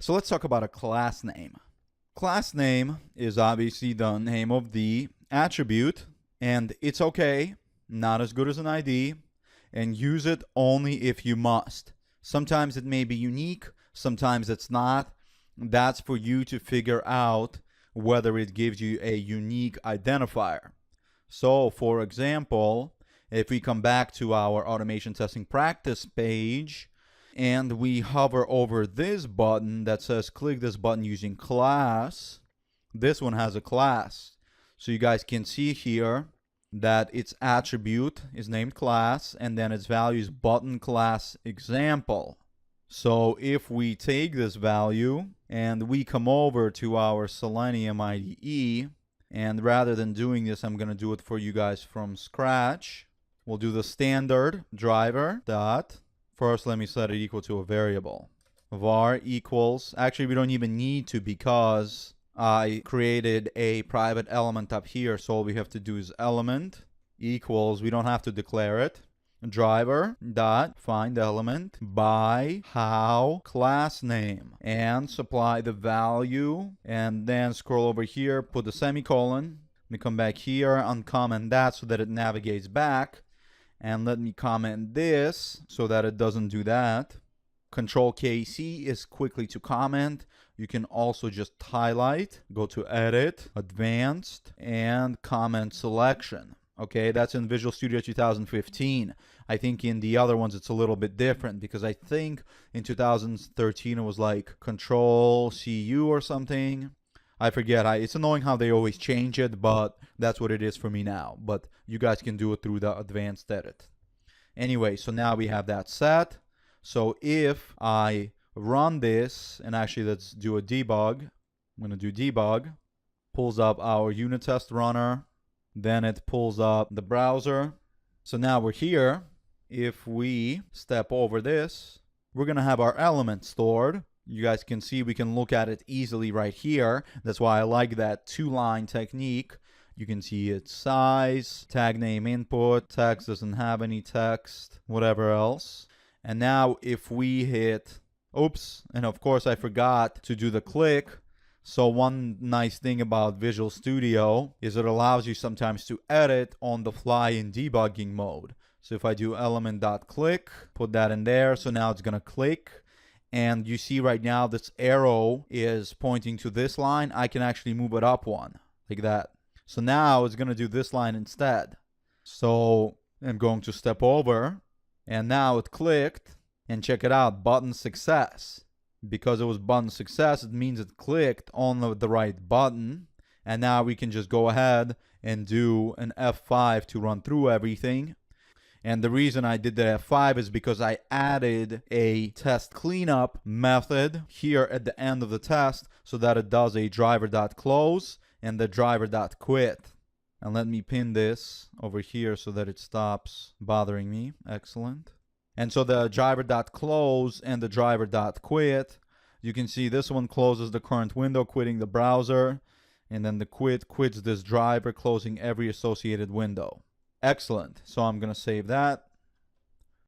So let's talk about a class name. Class name is obviously the name of the attribute, and it's okay, not as good as an ID, and use it only if you must. Sometimes it may be unique, sometimes it's not. That's for you to figure out whether it gives you a unique identifier. So for example, if we come back to our automation testing practice page and we hover over this button that says click this button using class, this one has a class. So you guys can see here that its attribute is named class and then its value is button class example. So if we take this value and we come over to our Selenium IDE, and rather than doing this, I'm going to do it for you guys from scratch. We'll do the standard driver dot. First, let me set it equal to a variable. Var equals, actually we don't even need to because I created a private element up here. So all we have to do is element equals, we don't have to declare it, driver dot find element by how class name, and supply the value, and then scroll over here, put the semicolon. Let me come back here, uncomment that so that it navigates back, and let me comment this so that it doesn't do that. Control KC is quickly to comment. You can also just highlight, go to edit, advanced, and comment selection. Okay, that's in Visual Studio 2015. I think in the other ones it's a little bit different because I think in 2013 it was like Control CU or something. I forget. It's annoying how they always change it, but that's what it is for me now. But you guys can do it through the advanced edit. Anyway, so now we have that set. So if I run this, and actually let's do a debug. I'm going to do debug. Pulls up our unit test runner. Then it pulls up the browser. So now we're here. If we step over this, we're going to have our element stored. You guys can see we can look at it easily right here. That's why I like that two-line technique. You can see its size, tag name input, text doesn't have any text, whatever else. And now if we hit, oops, and of course I forgot to do the click. So one nice thing about Visual Studio is it allows you sometimes to edit on the fly in debugging mode. So if I do element.click, put that in there, so now it's going to click. And you see right now this arrow is pointing to this line. I can actually move it up one, like that. So now it's going to do this line instead. So I'm going to step over, and now it clicked, and check it out, button success. Because it was button success, it means it clicked on the right button. And now we can just go ahead and do an F5 to run through everything. And the reason I did the F5 is because I added a test cleanup method here at the end of the test so that it does a driver.close and the driver.quit. And let me pin this over here so that it stops bothering me. Excellent. And so the driver.close and the driver.quit, you can see this one closes the current window, quitting the browser, and then the quit quits this driver, closing every associated window. Excellent. So I'm going to save that.